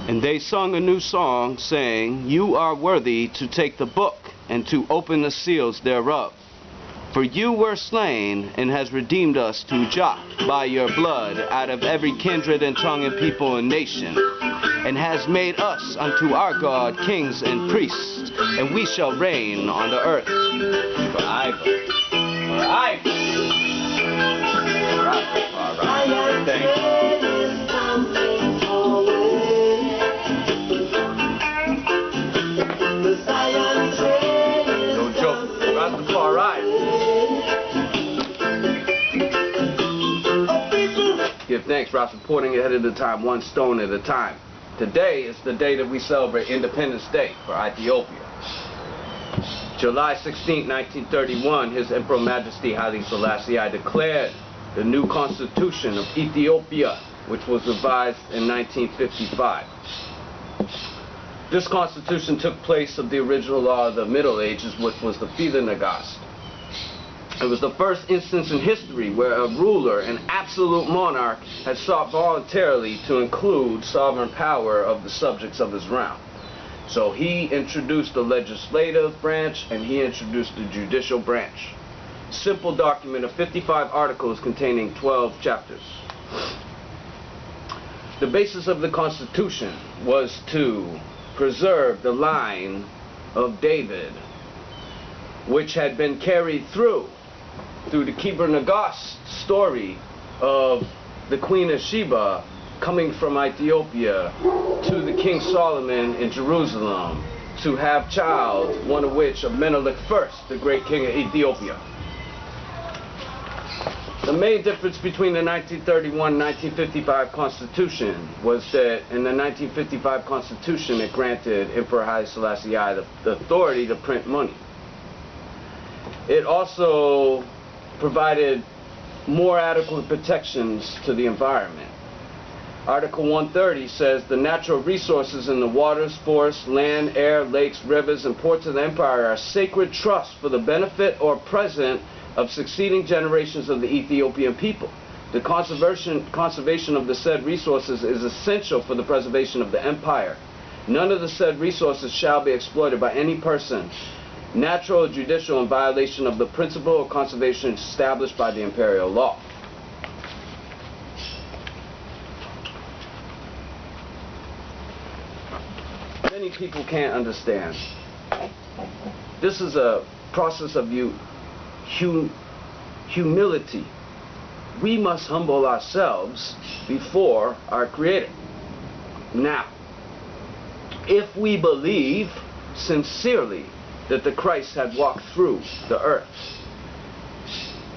And they sung a new song, saying, "You are worthy to take the book and to open the seals thereof. For you were slain, and has redeemed us to Jah by your blood out of every kindred and tongue and people and nation, and has made us unto our God kings and priests, and we shall reign on the earth forever." No joke. Give thanks, Ras reporting ahead of the time, one stone at a time. Today is the day that we celebrate Independence Day for Ethiopia. July 16, 1931, His Emperor Majesty Haile Selassie I declared the new Constitution of Ethiopia, which was revised in 1955. This constitution took place of the original law of the Middle Ages, which was the Fida Nagast. It was the first instance in history where a ruler, an absolute monarch, had sought voluntarily to include sovereign power of the subjects of his realm. So he introduced the legislative branch and he introduced the judicial branch. Simple document of 55 articles containing 12 chapters. The basis of the Constitution was to preserve the line of David, which had been carried through the Kibur Nagast story of the Queen of Sheba coming from Ethiopia to the King Solomon in Jerusalem to have child, one of which of Menelik I, the great king of Ethiopia. The main difference between the 1931 and 1955 Constitution was that in the 1955 Constitution it granted Emperor Haile Selassie I the authority to print money. It also provided more adequate protections to the environment. Article 130 says the natural resources in the waters, forests, land, air, lakes, rivers, and ports of the empire are sacred trusts for the benefit or present of succeeding generations of the Ethiopian people. The conservation of the said resources is essential for the preservation of the empire. None of the said resources shall be exploited by any person, natural or judicial, in violation of the principle of conservation established by the imperial law. Many people can't understand. This is a process of humility. We must humble ourselves before our Creator. Now, if we believe sincerely that the Christ had walked through the earth,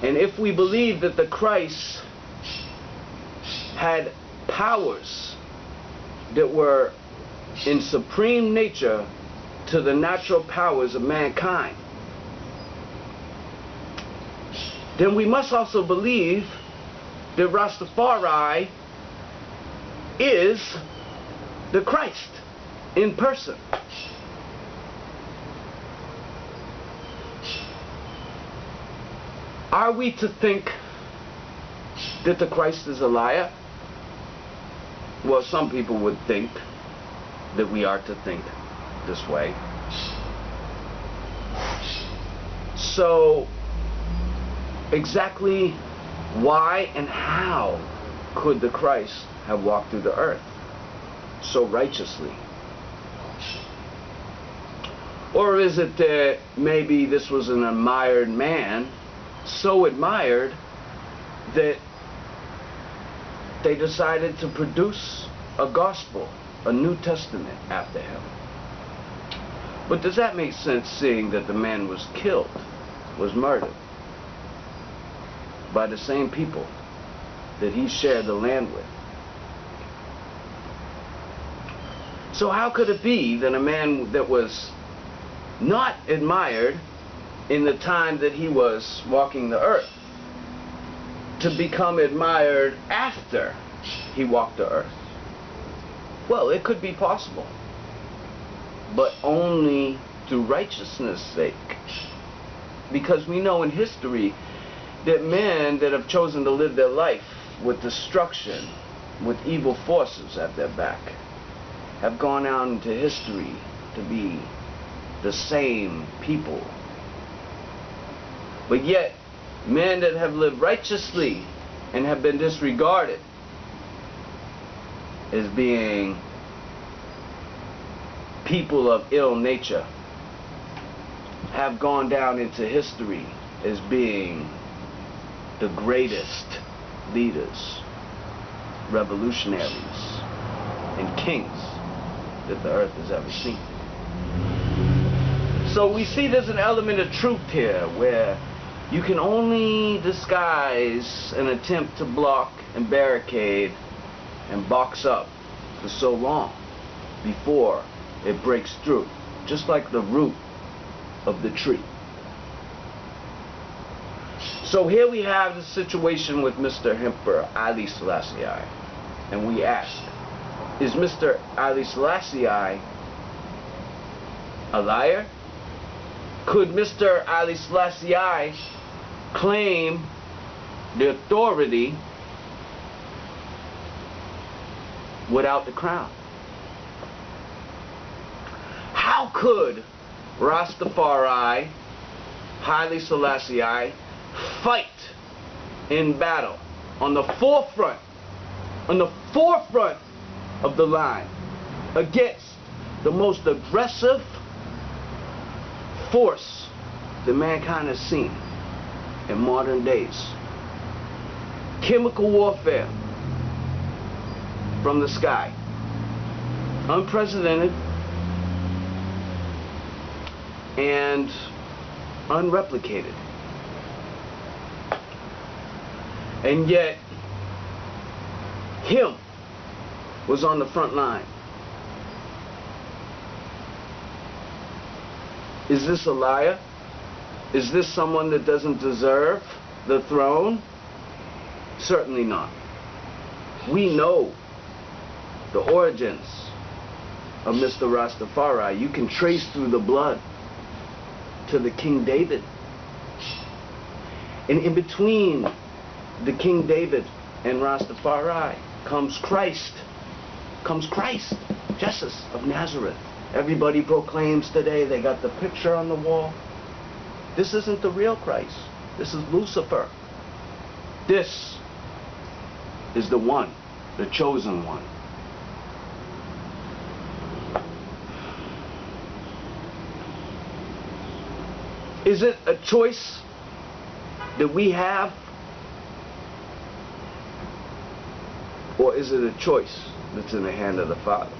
and if we believe that the Christ had powers that were in supreme nature to the natural powers of mankind, then we must also believe that Rastafari is the Christ in person. Are we to think that the Christ is a liar? Well, some people would think that we are to think this way. So, exactly why and how could the Christ have walked through the earth so righteously? Or is it that maybe this was an admired man, so admired that they decided to produce a gospel, a New Testament after him? But does that make sense, seeing that the man was killed, was murdered by the same people that he shared the land with? So how could it be that a man that was not admired in the time that he was walking the earth to become admired after he walked the earth? Well, it could be possible, but only through righteousness' sake. Because we know in history that men that have chosen to live their life with destruction, with evil forces at their back, have gone out into history to be the same people. But yet, men that have lived righteously and have been disregarded as being people of ill nature have gone down into history as being the greatest leaders, revolutionaries, and kings that the earth has ever seen. So we see there's an element of truth here where you can only disguise an attempt to block and barricade and box up for so long before it breaks through, just like the root of the tree. So here we have the situation with Mr. Emperor Haile Selassie, and we ask, is Mr. Haile Selassie a liar? Could Mr. Haile Selassie claim the authority without the crown? How could Rastafari, Haile Selassie, fight in battle on the forefront of the line against the most aggressive force that mankind has seen in modern days? Chemical warfare from the sky, unprecedented and unreplicated. And yet, him was on the front line. Is this a liar? Is this someone that doesn't deserve the throne? Certainly not. We know the origins of Mr. Rastafari. You can trace through the blood to the King David. And in between the King David and Rastafari comes Christ. Jesus of Nazareth. Everybody proclaims today, they got the picture on the wall. This isn't the real Christ. This is Lucifer. This is the one, the chosen one. Is it a choice that we have? Or is it a choice that's in the hand of the Father?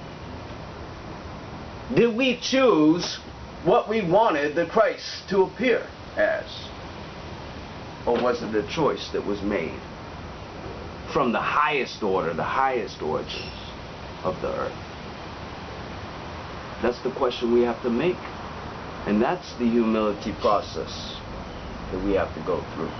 Did we choose what we wanted the Christ to appear as? Or was it a choice that was made from the highest order, the highest origins of the earth? That's the question we have to make. And that's the humility process that we have to go through.